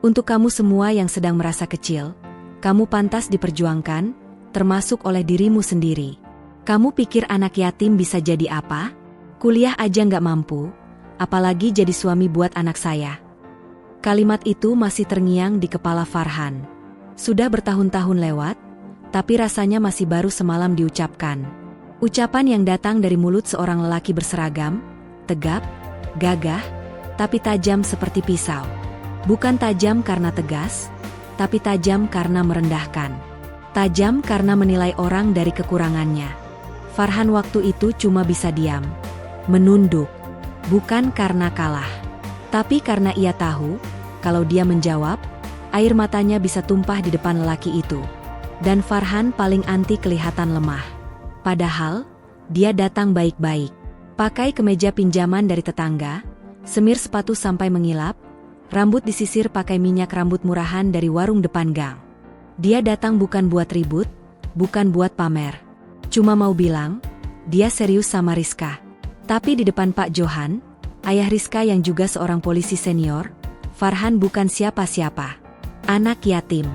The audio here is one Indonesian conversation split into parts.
Untuk kamu semua yang sedang merasa kecil, kamu pantas diperjuangkan, termasuk oleh dirimu sendiri. Kamu pikir anak yatim bisa jadi apa? Kuliah aja nggak mampu, apalagi jadi suami buat anak saya. Kalimat itu masih terngiang di kepala Farhan. Sudah bertahun-tahun lewat, tapi rasanya masih baru semalam diucapkan. Ucapan yang datang dari mulut seorang lelaki berseragam, tegap, gagah, tapi tajam seperti pisau. Bukan tajam karena tegas, tapi tajam karena merendahkan. Tajam karena menilai orang dari kekurangannya. Farhan waktu itu cuma bisa diam, menunduk, bukan karena kalah, tapi karena ia tahu, kalau dia menjawab, air matanya bisa tumpah di depan lelaki itu. Dan Farhan paling anti kelihatan lemah. Padahal, dia datang baik-baik. Pakai kemeja pinjaman dari tetangga, semir sepatu sampai mengilap, rambut disisir pakai minyak rambut murahan dari warung depan gang. Dia datang bukan buat ribut, bukan buat pamer. Cuma mau bilang, dia serius sama Rizka. Tapi di depan Pak Johan, ayah Rizka yang juga seorang polisi senior, Farhan bukan siapa-siapa. Anak yatim.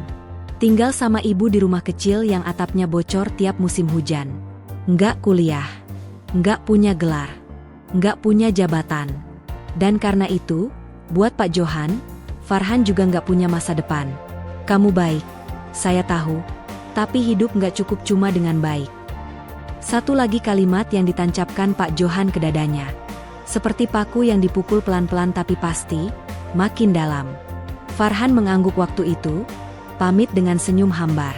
Tinggal sama ibu di rumah kecil yang atapnya bocor tiap musim hujan. Nggak kuliah. Nggak punya gelar. Nggak punya jabatan. Dan karena itu, buat Pak Johan, Farhan juga nggak punya masa depan. Kamu baik, saya tahu, tapi hidup nggak cukup cuma dengan baik. Satu lagi kalimat yang ditancapkan Pak Johan ke dadanya. Seperti paku yang dipukul pelan-pelan tapi pasti, makin dalam. Farhan mengangguk waktu itu, pamit dengan senyum hambar.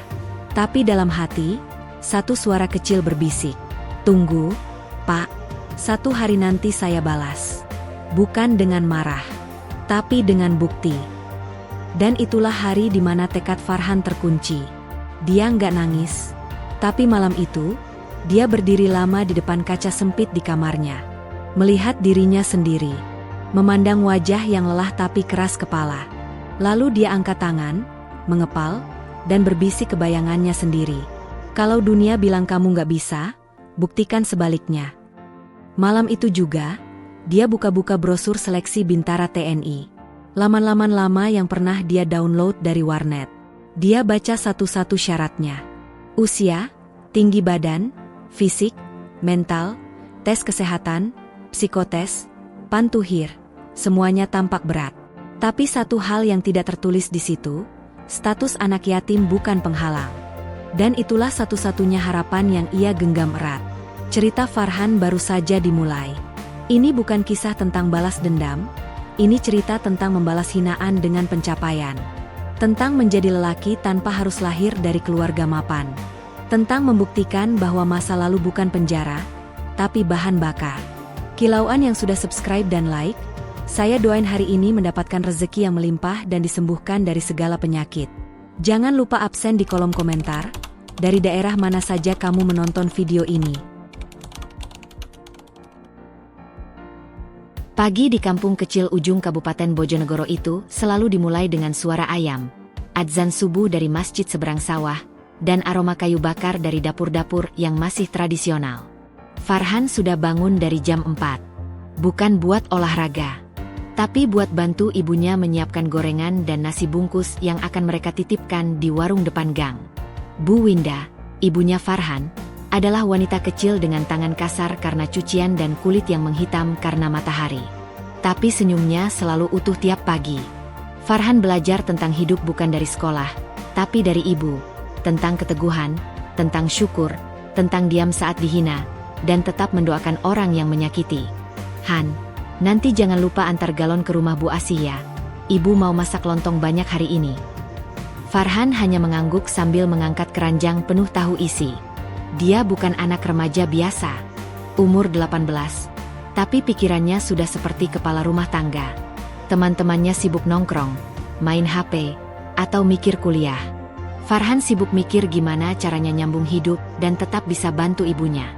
Tapi dalam hati, satu suara kecil berbisik. Tunggu, Pak, satu hari nanti saya balas. Bukan dengan marah, tapi dengan bukti. Dan itulah hari di mana tekad Farhan terkunci. Dia nggak nangis, tapi malam itu, dia berdiri lama di depan kaca sempit di kamarnya. Melihat dirinya sendiri. Memandang wajah yang lelah tapi keras kepala. Lalu dia angkat tangan, mengepal, dan berbisik ke bayangannya sendiri. Kalau dunia bilang kamu nggak bisa, buktikan sebaliknya. Malam itu juga, dia buka-buka brosur seleksi Bintara TNI. Laman-laman lama yang pernah dia download dari warnet. Dia baca satu-satu syaratnya. Usia, tinggi badan, fisik, mental, tes kesehatan, psikotes, pantuhir, semuanya tampak berat. Tapi satu hal yang tidak tertulis di situ, status anak yatim bukan penghalang. Dan itulah satu-satunya harapan yang ia genggam erat. Cerita Farhan baru saja dimulai. Ini bukan kisah tentang balas dendam, ini cerita tentang membalas hinaan dengan pencapaian. Tentang menjadi lelaki tanpa harus lahir dari keluarga mapan. Tentang membuktikan bahwa masa lalu bukan penjara, tapi bahan bakar. Kilauan yang sudah subscribe dan like, saya doain hari ini mendapatkan rezeki yang melimpah dan disembuhkan dari segala penyakit. Jangan lupa absen di kolom komentar, dari daerah mana saja kamu menonton video ini. Pagi di kampung kecil ujung Kabupaten Bojonegoro itu selalu dimulai dengan suara ayam, adzan subuh dari masjid seberang sawah, dan aroma kayu bakar dari dapur-dapur yang masih tradisional. Farhan sudah bangun dari jam 4. Bukan buat olahraga, tapi buat bantu ibunya menyiapkan gorengan dan nasi bungkus yang akan mereka titipkan di warung depan gang. Bu Winda, ibunya Farhan, adalah wanita kecil dengan tangan kasar karena cucian dan kulit yang menghitam karena matahari. Tapi senyumnya selalu utuh tiap pagi. Farhan belajar tentang hidup bukan dari sekolah, tapi dari ibu. Tentang keteguhan, tentang syukur, tentang diam saat dihina, dan tetap mendoakan orang yang menyakiti. Han, nanti jangan lupa antar galon ke rumah Bu Asih ya. Ibu mau masak lontong banyak hari ini. Farhan hanya mengangguk sambil mengangkat keranjang penuh tahu isi. Dia bukan anak remaja biasa. Umur 18. Tapi pikirannya sudah seperti kepala rumah tangga. Teman-temannya sibuk nongkrong, main HP, atau mikir kuliah. Farhan sibuk mikir gimana caranya nyambung hidup dan tetap bisa bantu ibunya.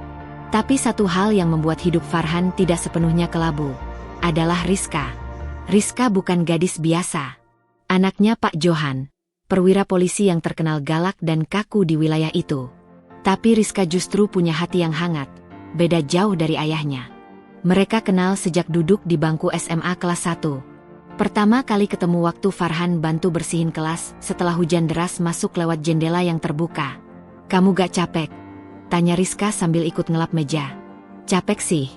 Tapi satu hal yang membuat hidup Farhan tidak sepenuhnya kelabu adalah Rizka. Rizka bukan gadis biasa. Anaknya Pak Johan, perwira polisi yang terkenal galak dan kaku di wilayah itu. Tapi Rizka justru punya hati yang hangat, beda jauh dari ayahnya. Mereka kenal sejak duduk di bangku SMA kelas 1. Pertama kali ketemu waktu Farhan bantu bersihin kelas setelah hujan deras masuk lewat jendela yang terbuka. "Kamu gak capek?" tanya Rizka sambil ikut ngelap meja. "Capek sih,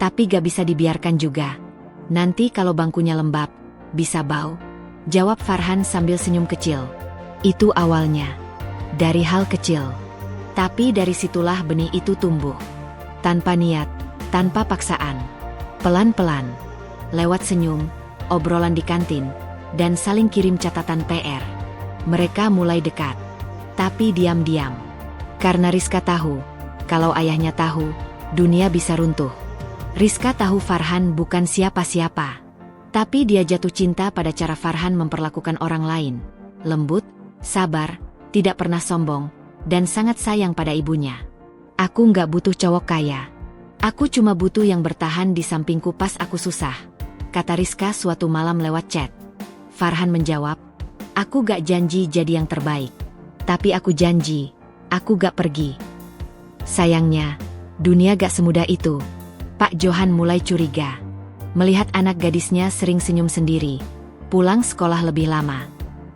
tapi gak bisa dibiarkan juga. Nanti kalau bangkunya lembab, bisa bau," jawab Farhan sambil senyum kecil. Itu awalnya. Dari hal kecil. Tapi dari situlah benih itu tumbuh. Tanpa niat, tanpa paksaan. Pelan-pelan. Lewat senyum, obrolan di kantin, dan saling kirim catatan PR. Mereka mulai dekat. Tapi diam-diam. Karena Rizka tahu, kalau ayahnya tahu, dunia bisa runtuh. Rizka tahu Farhan bukan siapa-siapa. Tapi dia jatuh cinta pada cara Farhan memperlakukan orang lain. Lembut, sabar, tidak pernah sombong, dan sangat sayang pada ibunya. "Aku nggak butuh cowok kaya. Aku cuma butuh yang bertahan di sampingku pas aku susah," kata Rizka suatu malam lewat chat. Farhan menjawab, "Aku gak janji jadi yang terbaik. Tapi aku janji, aku gak pergi." Sayangnya, dunia gak semudah itu. Pak Johan mulai curiga. Melihat anak gadisnya sering senyum sendiri, pulang sekolah lebih lama.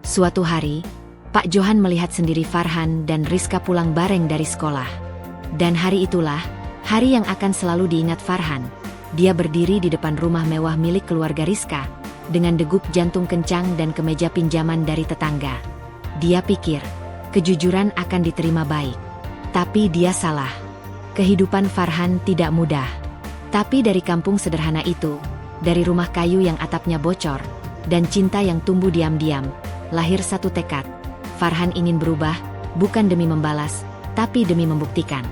Suatu hari, Pak Johan melihat sendiri Farhan dan Rizka pulang bareng dari sekolah. Dan hari itulah, hari yang akan selalu diingat Farhan. Dia berdiri di depan rumah mewah milik keluarga Rizka, dengan degup jantung kencang dan kemeja pinjaman dari tetangga. Dia pikir, kejujuran akan diterima baik. Tapi dia salah. Kehidupan Farhan tidak mudah. Tapi dari kampung sederhana itu, dari rumah kayu yang atapnya bocor, dan cinta yang tumbuh diam-diam, lahir satu tekad. Farhan ingin berubah, bukan demi membalas, tapi demi membuktikan.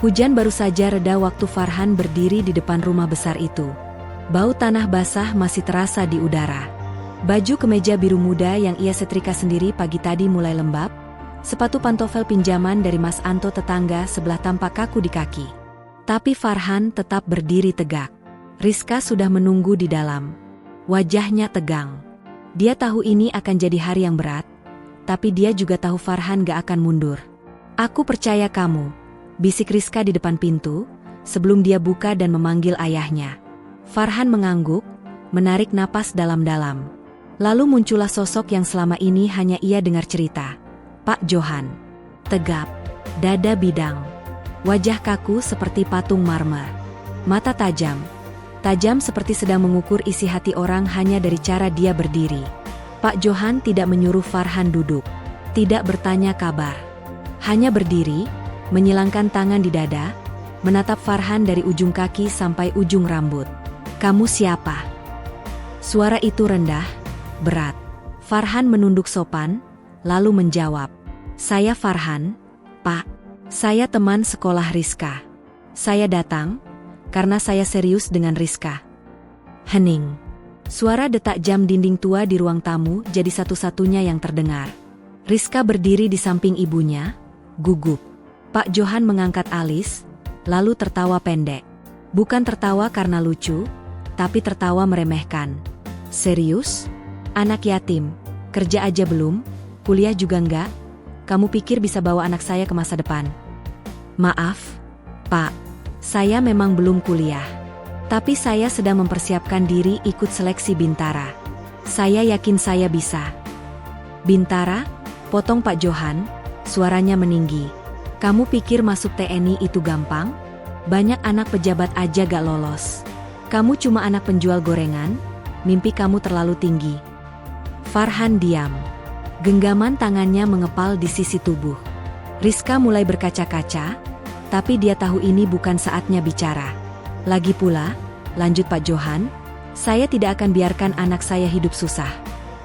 Hujan baru saja reda waktu Farhan berdiri di depan rumah besar itu. Bau tanah basah masih terasa di udara. Baju kemeja biru muda yang ia setrika sendiri pagi tadi mulai lembab. Sepatu pantofel pinjaman dari Mas Anto tetangga sebelah tampak kaku di kaki. Tapi Farhan tetap berdiri tegak. Rizka sudah menunggu di dalam. Wajahnya tegang. Dia tahu ini akan jadi hari yang berat, tapi dia juga tahu Farhan gak akan mundur. "Aku percaya kamu," bisik Rizka di depan pintu, sebelum dia buka dan memanggil ayahnya. Farhan mengangguk, menarik napas dalam-dalam. Lalu muncullah sosok yang selama ini hanya ia dengar cerita. Pak Johan. Tegap, dada bidang, wajah kaku seperti patung marmer. Mata tajam. Tajam seperti sedang mengukur isi hati orang hanya dari cara dia berdiri. Pak Johan tidak menyuruh Farhan duduk. Tidak bertanya kabar. Hanya berdiri, menyilangkan tangan di dada, menatap Farhan dari ujung kaki sampai ujung rambut. "Kamu siapa?" Suara itu rendah, berat. Farhan menunduk sopan, lalu menjawab, "Saya Farhan, Pak. Saya teman sekolah Rizka. Saya datang karena saya serius dengan Rizka." Hening. Suara detak jam dinding tua di ruang tamu jadi satu-satunya yang terdengar. Rizka berdiri di samping ibunya, gugup. Pak Johan mengangkat alis, lalu tertawa pendek. Bukan tertawa karena lucu, tapi tertawa meremehkan. "Serius? Anak yatim, kerja aja belum, kuliah juga enggak? Kamu pikir bisa bawa anak saya ke masa depan?" "Maaf, Pak. Saya memang belum kuliah. Tapi saya sedang mempersiapkan diri ikut seleksi Bintara. Saya yakin saya bisa." "Bintara?" potong Pak Johan, suaranya meninggi. "Kamu pikir masuk TNI itu gampang? Banyak anak pejabat aja gak lolos. Kamu cuma anak penjual gorengan, mimpi kamu terlalu tinggi." Farhan diam. Genggaman tangannya mengepal di sisi tubuh. Rizka mulai berkaca-kaca, tapi dia tahu ini bukan saatnya bicara. "Lagi pula," lanjut Pak Johan, "saya tidak akan biarkan anak saya hidup susah.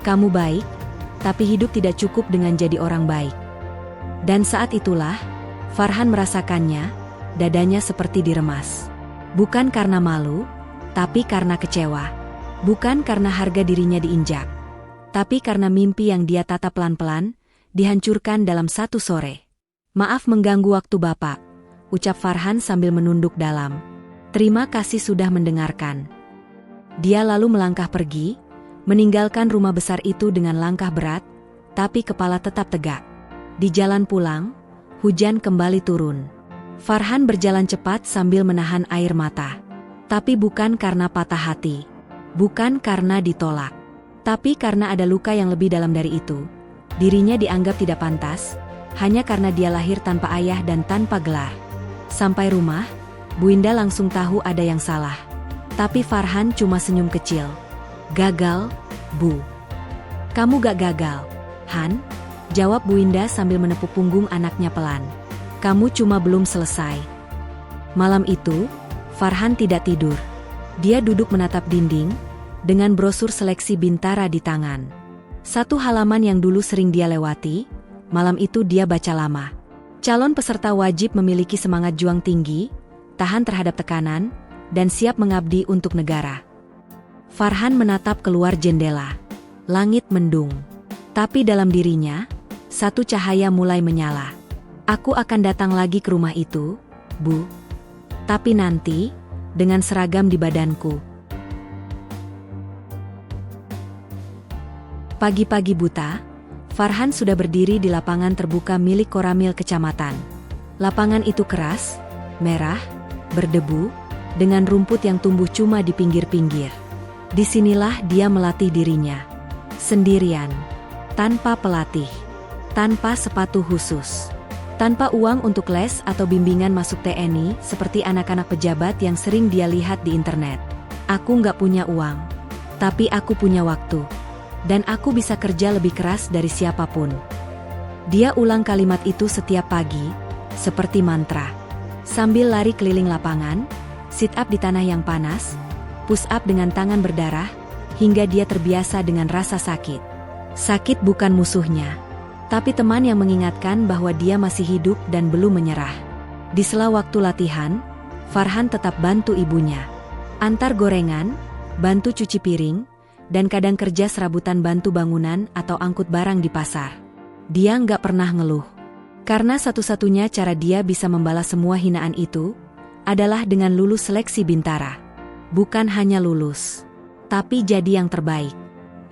Kamu baik, tapi hidup tidak cukup dengan jadi orang baik." Dan saat itulah, Farhan merasakannya, dadanya seperti diremas. Bukan karena malu, tapi karena kecewa. Bukan karena harga dirinya diinjak, tapi karena mimpi yang dia tata pelan-pelan, dihancurkan dalam satu sore. "Maaf mengganggu waktu Bapak," ucap Farhan sambil menunduk dalam. "Terima kasih sudah mendengarkan." Dia lalu melangkah pergi, meninggalkan rumah besar itu dengan langkah berat, tapi kepala tetap tegak. Di jalan pulang, hujan kembali turun. Farhan berjalan cepat sambil menahan air mata. Tapi bukan karena patah hati. Bukan karena ditolak. Tapi karena ada luka yang lebih dalam dari itu. Dirinya dianggap tidak pantas, hanya karena dia lahir tanpa ayah dan tanpa gelar. Sampai rumah, Bu Indah langsung tahu ada yang salah. Tapi Farhan cuma senyum kecil. Gagal, Bu. Kamu gak gagal, Han? Jawab Bu Indah sambil menepuk punggung anaknya pelan. Kamu cuma belum selesai. Malam itu, Farhan tidak tidur. Dia duduk menatap dinding, dengan brosur seleksi Bintara di tangan. Satu halaman yang dulu sering dia lewati, malam itu dia baca lama. Calon peserta wajib memiliki semangat juang tinggi, tahan terhadap tekanan, dan siap mengabdi untuk negara. Farhan menatap keluar jendela. Langit mendung. Tapi dalam dirinya, satu cahaya mulai menyala. Aku akan datang lagi ke rumah itu, Bu. Tapi nanti, dengan seragam di badanku. Pagi-pagi buta, Farhan sudah berdiri di lapangan terbuka milik Koramil Kecamatan. Lapangan itu keras, merah, berdebu, dengan rumput yang tumbuh cuma di pinggir-pinggir. Disinilah dia melatih dirinya. Sendirian, tanpa pelatih, tanpa sepatu khusus, tanpa uang untuk les atau bimbingan masuk TNI seperti anak-anak pejabat yang sering dia lihat di internet. Aku nggak punya uang, tapi aku punya waktu. Dan aku bisa kerja lebih keras dari siapapun. Dia ulang kalimat itu setiap pagi, seperti mantra. Sambil lari keliling lapangan, sit up di tanah yang panas, push up dengan tangan berdarah, hingga dia terbiasa dengan rasa sakit. Sakit bukan musuhnya, tapi teman yang mengingatkan bahwa dia masih hidup dan belum menyerah. Di sela waktu latihan, Farhan tetap bantu ibunya. Antar gorengan, bantu cuci piring, dan kadang kerja serabutan bantu bangunan atau angkut barang di pasar. Dia nggak pernah ngeluh. Karena satu-satunya cara dia bisa membalas semua hinaan itu, adalah dengan lulus seleksi Bintara. Bukan hanya lulus, tapi jadi yang terbaik.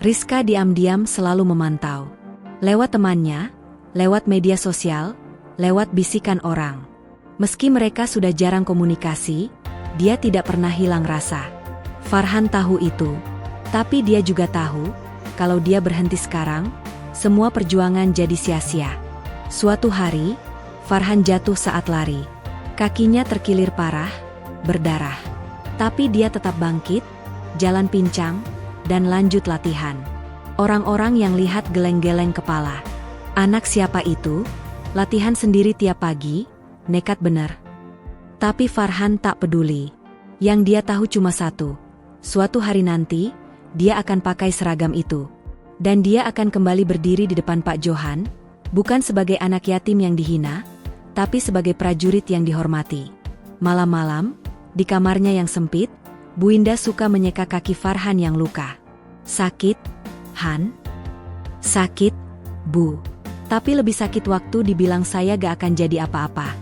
Rizka diam-diam selalu memantau. Lewat temannya, lewat media sosial, lewat bisikan orang. Meski mereka sudah jarang komunikasi, dia tidak pernah hilang rasa. Farhan tahu itu. Tapi dia juga tahu, kalau dia berhenti sekarang, semua perjuangan jadi sia-sia. Suatu hari, Farhan jatuh saat lari. Kakinya terkilir parah, berdarah. Tapi dia tetap bangkit, jalan pincang, dan lanjut latihan. Orang-orang yang lihat geleng-geleng kepala. Anak siapa itu? Latihan sendiri tiap pagi, nekat bener. Tapi Farhan tak peduli. Yang dia tahu cuma satu. Suatu hari nanti, dia akan pakai seragam itu. Dan dia akan kembali berdiri di depan Pak Johan, bukan sebagai anak yatim yang dihina, tapi sebagai prajurit yang dihormati. Malam-malam, di kamarnya yang sempit, Bu Indah suka menyeka kaki Farhan yang luka. Sakit, Han? Sakit, Bu. Tapi lebih sakit waktu dibilang saya gak akan jadi apa-apa.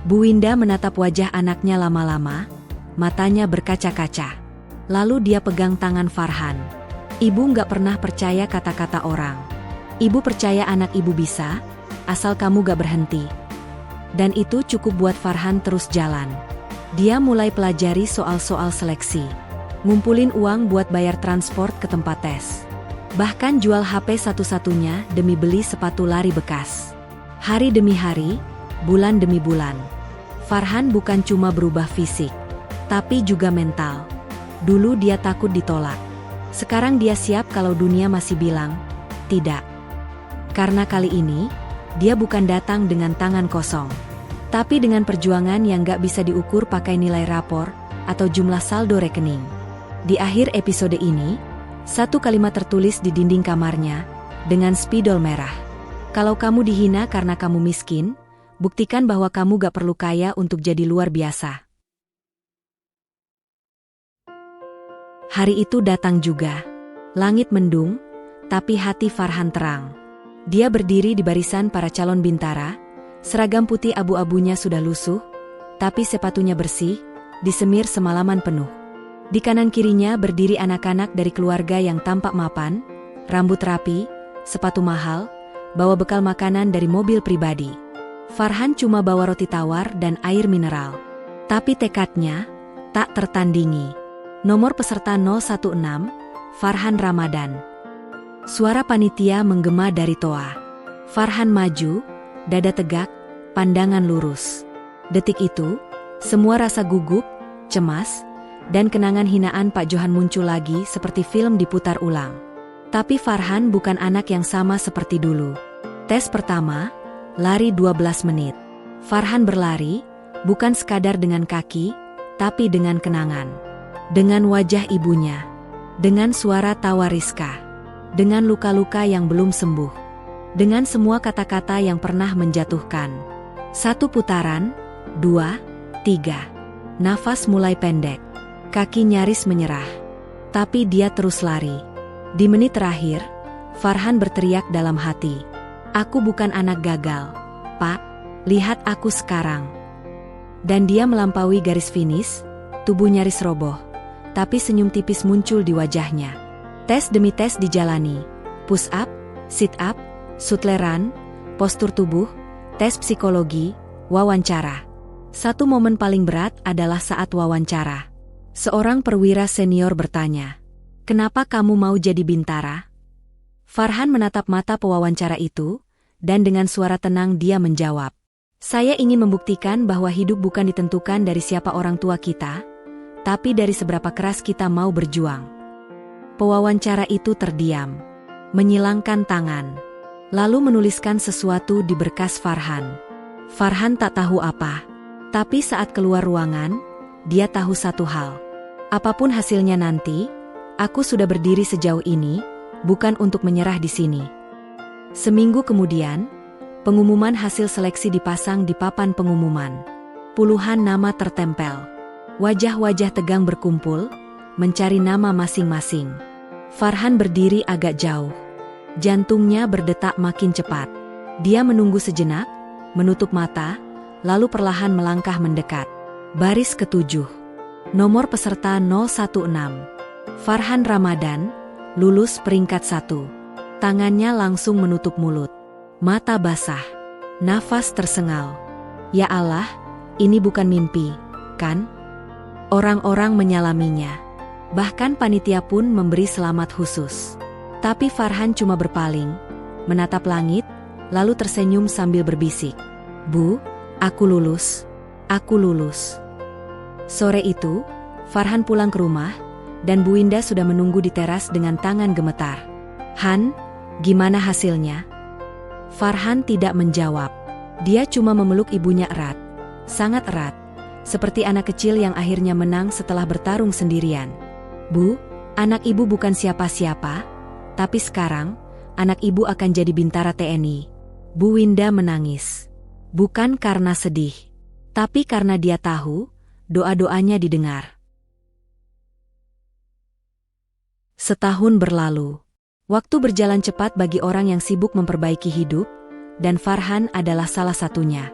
Bu Indah menatap wajah anaknya lama-lama, matanya berkaca-kaca. Lalu dia pegang tangan Farhan. Ibu nggak pernah percaya kata-kata orang. Ibu percaya anak ibu bisa, asal kamu gak berhenti. Dan itu cukup buat Farhan terus jalan. Dia mulai pelajari soal-soal seleksi. Ngumpulin uang buat bayar transport ke tempat tes. Bahkan jual HP satu-satunya demi beli sepatu lari bekas. Hari demi hari, bulan demi bulan. Farhan bukan cuma berubah fisik, tapi juga mental. Dulu dia takut ditolak. Sekarang dia siap kalau dunia masih bilang, tidak. Karena kali ini, dia bukan datang dengan tangan kosong. Tapi dengan perjuangan yang gak bisa diukur pakai nilai rapor, atau jumlah saldo rekening. Di akhir episode ini, satu kalimat tertulis di dinding kamarnya, dengan spidol merah. Kalau kamu dihina karena kamu miskin, buktikan bahwa kamu gak perlu kaya untuk jadi luar biasa. Hari itu datang juga. Langit mendung, tapi hati Farhan terang. Dia berdiri di barisan para calon Bintara, seragam putih abu-abunya sudah lusuh, tapi sepatunya bersih, disemir semalaman penuh. Di kanan kirinya berdiri anak-anak dari keluarga yang tampak mapan, rambut rapi, sepatu mahal, bawa bekal makanan dari mobil pribadi. Farhan cuma bawa roti tawar dan air mineral. Tapi tekadnya, Tak tertandingi. Nomor peserta 016, Farhan Ramadan. Suara panitia menggema dari toa. Farhan maju, dada tegak, pandangan lurus. Detik itu, semua rasa gugup, cemas, dan kenangan hinaan Pak Johan muncul lagi seperti film diputar ulang. Tapi Farhan bukan anak yang sama seperti dulu. Tes pertama, lari 12 menit. Farhan berlari, bukan sekadar dengan kaki, tapi dengan kenangan. Dengan wajah ibunya. Dengan suara tawa Rizka. Dengan luka-luka yang belum sembuh. Dengan semua kata-kata yang pernah menjatuhkan. 1 putaran, 2, 3. Nafas mulai pendek. Kaki nyaris menyerah. Tapi dia terus lari. Di menit terakhir, Farhan berteriak dalam hati. Aku bukan anak gagal, Pak. Lihat aku sekarang. Dan dia melampaui garis finish, tubuh nyaris roboh. Tapi senyum tipis muncul di wajahnya. Tes demi tes dijalani. Push up, sit up, sutleran, postur tubuh, tes psikologi, wawancara. Satu momen paling berat adalah saat wawancara. Seorang perwira senior bertanya, "Kenapa kamu mau jadi bintara?" Farhan menatap mata pewawancara itu, dan dengan suara tenang dia menjawab, "Saya ingin membuktikan bahwa hidup bukan ditentukan dari siapa orang tua kita, tapi dari seberapa keras kita mau berjuang." Pewawancara itu terdiam, menyilangkan tangan, lalu menuliskan sesuatu di berkas Farhan. Farhan tak tahu apa, tapi saat keluar ruangan, dia tahu satu hal. Apapun hasilnya nanti, aku sudah berdiri sejauh ini, bukan untuk menyerah di sini. Seminggu kemudian, pengumuman hasil seleksi dipasang di papan pengumuman. Puluhan nama tertempel. Wajah-wajah tegang berkumpul, mencari nama masing-masing. Farhan berdiri agak jauh. Jantungnya berdetak makin cepat. Dia menunggu sejenak, menutup mata, lalu perlahan melangkah mendekat. Baris ketujuh. Nomor peserta 016. Farhan Ramadan, lulus peringkat 1. Tangannya langsung menutup mulut. Mata basah. Nafas tersengal. Ya Allah, ini bukan mimpi, kan? Orang-orang menyalaminya. Bahkan panitia pun memberi selamat khusus. Tapi Farhan cuma berpaling, menatap langit, lalu tersenyum sambil berbisik, "Bu, aku lulus. Aku lulus." Sore itu, Farhan pulang ke rumah, dan Bu Winda sudah menunggu di teras dengan tangan gemetar. "Han, gimana hasilnya?" Farhan tidak menjawab. Dia cuma memeluk ibunya erat, sangat erat, seperti anak kecil yang akhirnya menang setelah bertarung sendirian. "Bu, anak ibu bukan siapa-siapa, tapi sekarang, anak ibu akan jadi bintara TNI." Bu Winda menangis. Bukan karena sedih, tapi karena dia tahu, doa-doanya didengar. Setahun berlalu. Waktu berjalan cepat bagi orang yang sibuk memperbaiki hidup, dan Farhan adalah salah satunya.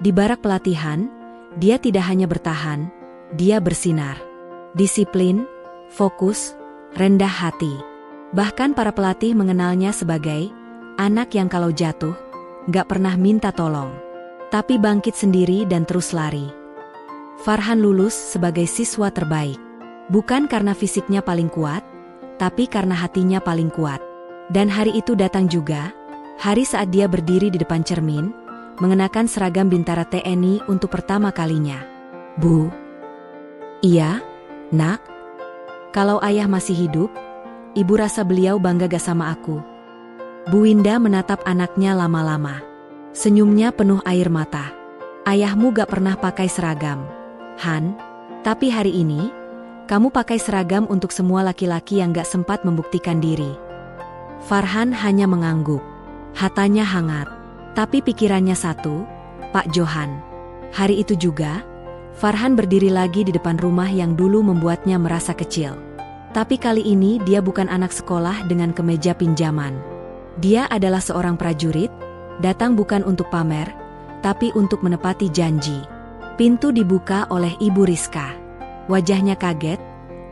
Di barak pelatihan, dia tidak hanya bertahan, dia bersinar. Disiplin, fokus, rendah hati. Bahkan para pelatih mengenalnya sebagai anak yang kalau jatuh, gak pernah minta tolong, tapi bangkit sendiri dan terus lari. Farhan lulus sebagai siswa terbaik. Bukan karena fisiknya paling kuat, tapi karena hatinya paling kuat. Dan hari itu datang juga, hari saat dia berdiri di depan cermin, mengenakan seragam bintara TNI untuk pertama kalinya. "Bu." "Iya, Nak. Kalau ayah masih hidup, ibu rasa beliau bangga gak sama aku." Bu Winda menatap anaknya lama-lama. Senyumnya penuh air mata. "Ayahmu gak pernah pakai seragam, Han. Tapi hari ini, kamu pakai seragam untuk semua laki-laki yang gak sempat membuktikan diri." Farhan hanya mengangguk. Hatanya hangat. Tapi pikirannya satu, Pak Johan. Hari itu juga, Farhan berdiri lagi di depan rumah yang dulu membuatnya merasa kecil. Tapi kali ini dia bukan anak sekolah dengan kemeja pinjaman. Dia adalah seorang prajurit, datang bukan untuk pamer, tapi untuk menepati janji. Pintu dibuka oleh Ibu Rizka. Wajahnya kaget,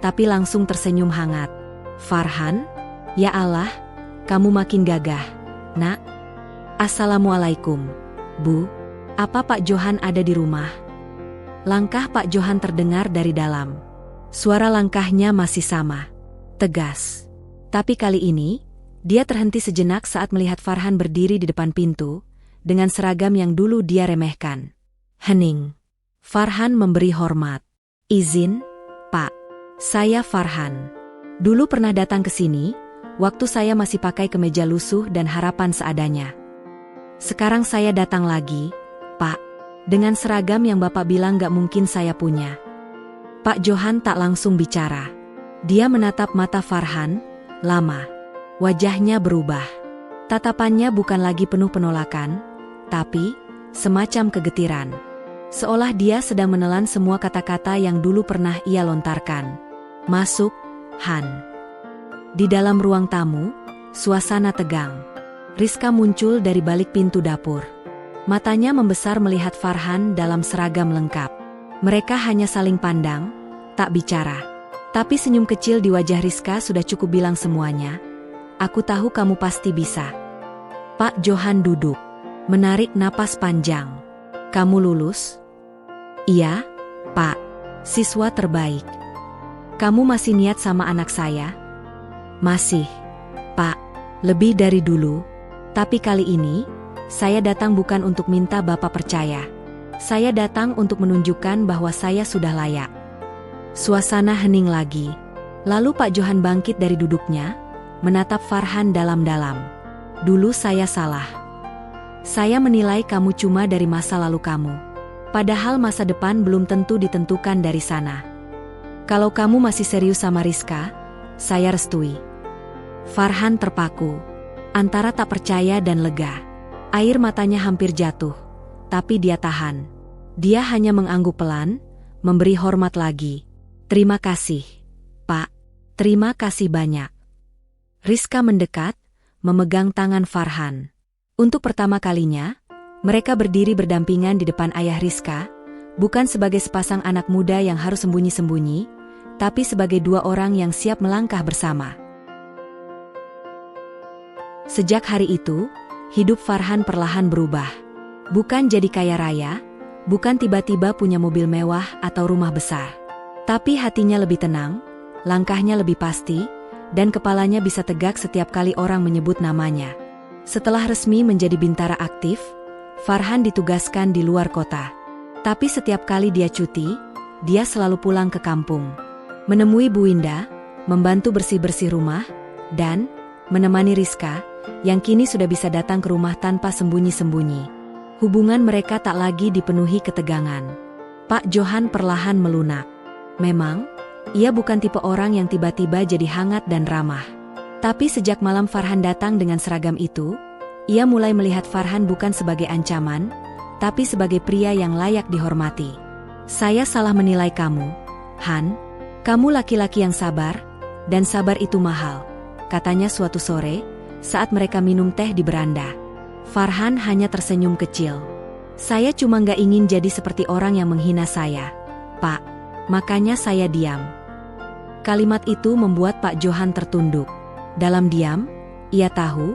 tapi langsung tersenyum hangat. "Farhan? Ya Allah, kamu makin gagah, Nak." "Assalamualaikum, Bu. Apa Pak Johan ada di rumah?" Langkah Pak Johan terdengar dari dalam. Suara langkahnya masih sama, tegas. Tapi kali ini, dia terhenti sejenak saat melihat Farhan berdiri di depan pintu, dengan seragam yang dulu dia remehkan. Hening. Farhan memberi hormat. Izin, Pak. Saya Farhan. Dulu pernah datang ke sini, waktu saya masih pakai kemeja lusuh dan harapan seadanya. Sekarang saya datang lagi, Pak, dengan seragam yang Bapak bilang gak mungkin saya punya. Pak Johan tak langsung bicara. Dia menatap mata Farhan, lama. Wajahnya berubah. Tatapannya bukan lagi penuh penolakan, tapi semacam kegetiran. Seolah dia sedang menelan semua kata-kata yang dulu pernah ia lontarkan. Masuk, Han. Di dalam ruang tamu, suasana tegang. Rizka muncul dari balik pintu dapur. Matanya membesar melihat Farhan dalam seragam lengkap. Mereka hanya saling pandang, tak bicara. Tapi senyum kecil di wajah Rizka sudah cukup bilang semuanya. Aku tahu kamu pasti bisa. Pak Johan duduk, menarik napas panjang. Kamu lulus? Iya, Pak. Siswa terbaik. Kamu masih niat sama anak saya? Masih, Pak. Lebih dari dulu. Tapi kali ini, saya datang bukan untuk minta Bapak percaya. Saya datang untuk menunjukkan bahwa saya sudah layak. Suasana hening lagi. Lalu Pak Johan bangkit dari duduknya, menatap Farhan dalam-dalam. Dulu saya salah. Saya menilai kamu cuma dari masa lalu kamu. Padahal masa depan belum tentu ditentukan dari sana. Kalau kamu masih serius sama Rizka, saya restui. Farhan terpaku, antara tak percaya dan lega. Air matanya hampir jatuh, tapi dia tahan. Dia hanya mengangguk pelan, memberi hormat lagi. Terima kasih, Pak. Terima kasih banyak. Rizka mendekat, memegang tangan Farhan. Untuk pertama kalinya, mereka berdiri berdampingan di depan ayah Rizka, bukan sebagai sepasang anak muda yang harus sembunyi-sembunyi, tapi sebagai dua orang yang siap melangkah bersama. Sejak hari itu, hidup Farhan perlahan berubah. Bukan jadi kaya raya, bukan tiba-tiba punya mobil mewah atau rumah besar. Tapi hatinya lebih tenang, langkahnya lebih pasti, dan kepalanya bisa tegak setiap kali orang menyebut namanya. Setelah resmi menjadi bintara aktif, Farhan ditugaskan di luar kota. Tapi setiap kali dia cuti, dia selalu pulang ke kampung. Menemui Bu Winda, membantu bersih-bersih rumah, dan menemani Rizka, yang kini sudah bisa datang ke rumah tanpa sembunyi-sembunyi. Hubungan mereka tak lagi dipenuhi ketegangan. Pak Johan perlahan melunak. Memang, ia bukan tipe orang yang tiba-tiba jadi hangat dan ramah. Tapi sejak malam Farhan datang dengan seragam itu, ia mulai melihat Farhan bukan sebagai ancaman, tapi sebagai pria yang layak dihormati. Saya salah menilai kamu, Han. Kamu laki-laki yang sabar, dan sabar itu mahal, katanya suatu sore, saat mereka minum teh di beranda. Farhan hanya tersenyum kecil. Saya cuma gak ingin jadi seperti orang yang menghina saya, Pak. Makanya saya diam. Kalimat itu membuat Pak Johan tertunduk. Dalam diam, ia tahu,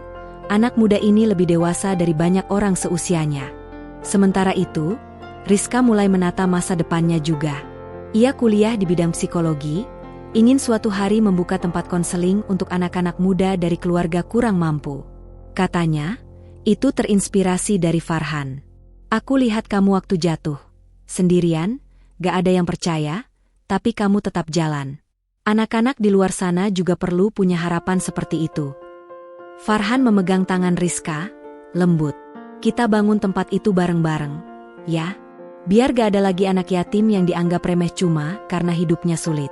anak muda ini lebih dewasa dari banyak orang seusianya. Sementara itu, Rizka mulai menata masa depannya juga. Ia kuliah di bidang psikologi, ingin suatu hari membuka tempat konseling untuk anak-anak muda dari keluarga kurang mampu. Katanya, itu terinspirasi dari Farhan. Aku lihat kamu waktu jatuh. Sendirian, gak ada yang percaya, tapi kamu tetap jalan. Anak-anak di luar sana juga perlu punya harapan seperti itu. Farhan memegang tangan Rizka, lembut. Kita bangun tempat itu bareng-bareng, ya? Biar gak ada lagi anak yatim yang dianggap remeh cuma karena hidupnya sulit.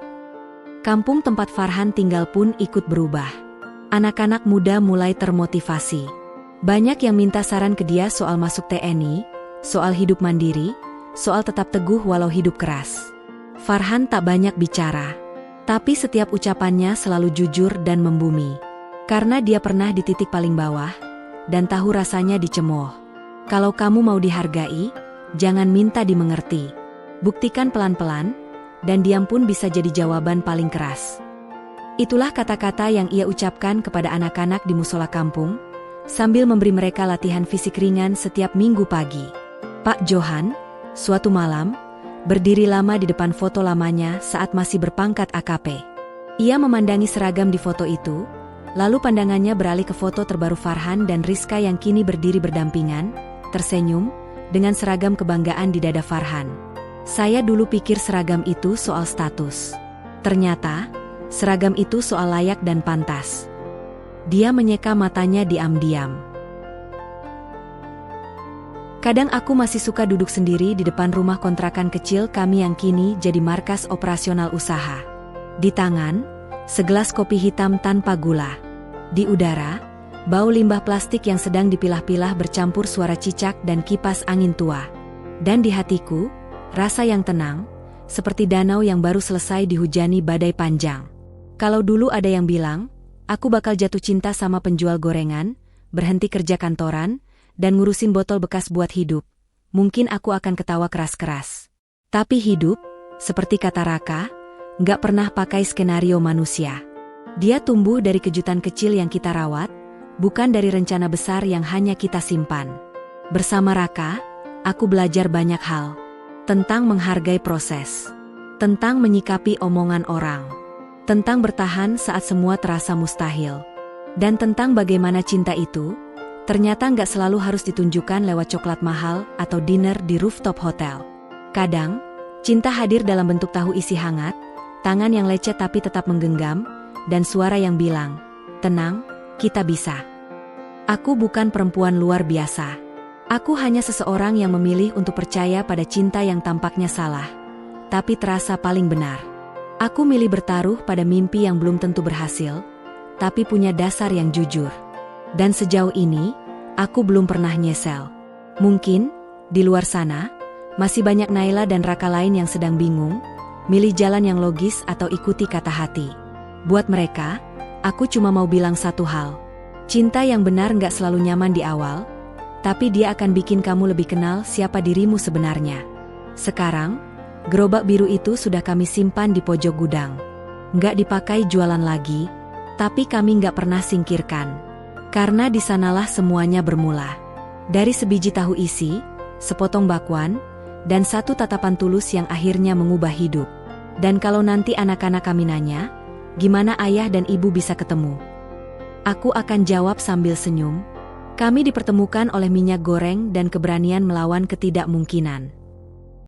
Kampung tempat Farhan tinggal pun ikut berubah. Anak-anak muda mulai termotivasi. Banyak yang minta saran ke dia soal masuk TNI, soal hidup mandiri, soal tetap teguh walau hidup keras. Farhan tak banyak bicara. Tapi setiap ucapannya selalu jujur dan membumi. Karena dia pernah di titik paling bawah, dan tahu rasanya dicemooh. Kalau kamu mau dihargai, jangan minta dimengerti. Buktikan pelan-pelan, dan diam pun bisa jadi jawaban paling keras. Itulah kata-kata yang ia ucapkan kepada anak-anak di musola kampung, sambil memberi mereka latihan fisik ringan setiap minggu pagi. Pak Johan, suatu malam, berdiri lama di depan foto lamanya saat masih berpangkat AKP. Ia memandangi seragam di foto itu, lalu pandangannya beralih ke foto terbaru Farhan dan Rizka yang kini berdiri berdampingan, tersenyum, dengan seragam kebanggaan di dada Farhan. Saya dulu pikir seragam itu soal status. Ternyata, seragam itu soal layak dan pantas. Dia menyeka matanya diam-diam. Kadang aku masih suka duduk sendiri di depan rumah kontrakan kecil kami yang kini jadi markas operasional usaha. Di tangan, segelas kopi hitam tanpa gula. Di udara, bau limbah plastik yang sedang dipilah-pilah bercampur suara cicak dan kipas angin tua. Dan di hatiku, rasa yang tenang, seperti danau yang baru selesai dihujani badai panjang. Kalau dulu ada yang bilang, aku bakal jatuh cinta sama penjual gorengan, berhenti kerja kantoran, dan ngurusin botol bekas buat hidup, mungkin aku akan ketawa keras-keras. Tapi hidup, seperti kata Raka, nggak pernah pakai skenario manusia. Dia tumbuh dari kejutan kecil yang kita rawat, bukan dari rencana besar yang hanya kita simpan. Bersama Raka, aku belajar banyak hal. Tentang menghargai proses. Tentang menyikapi omongan orang. Tentang bertahan saat semua terasa mustahil. Dan tentang bagaimana cinta itu ternyata nggak selalu harus ditunjukkan lewat coklat mahal atau dinner di rooftop hotel. Kadang, cinta hadir dalam bentuk tahu isi hangat, tangan yang lecet tapi tetap menggenggam, dan suara yang bilang, "Tenang, kita bisa." Aku bukan perempuan luar biasa. Aku hanya seseorang yang memilih untuk percaya pada cinta yang tampaknya salah, tapi terasa paling benar. Aku milih bertaruh pada mimpi yang belum tentu berhasil, tapi punya dasar yang jujur. Dan sejauh ini, aku belum pernah nyesel. Mungkin, di luar sana, masih banyak Naila dan Raka lain yang sedang bingung, milih jalan yang logis atau ikuti kata hati. Buat mereka, aku cuma mau bilang satu hal. Cinta yang benar nggak selalu nyaman di awal, tapi dia akan bikin kamu lebih kenal siapa dirimu sebenarnya. Sekarang, gerobak biru itu sudah kami simpan di pojok gudang. Nggak dipakai jualan lagi, tapi kami nggak pernah singkirkan. Karena di sanalah semuanya bermula. Dari sebiji tahu isi, sepotong bakwan, dan satu tatapan tulus yang akhirnya mengubah hidup. Dan kalau nanti anak-anak kami nanya, gimana ayah dan ibu bisa ketemu? Aku akan jawab sambil senyum. Kami dipertemukan oleh minyak goreng dan keberanian melawan ketidakmungkinan.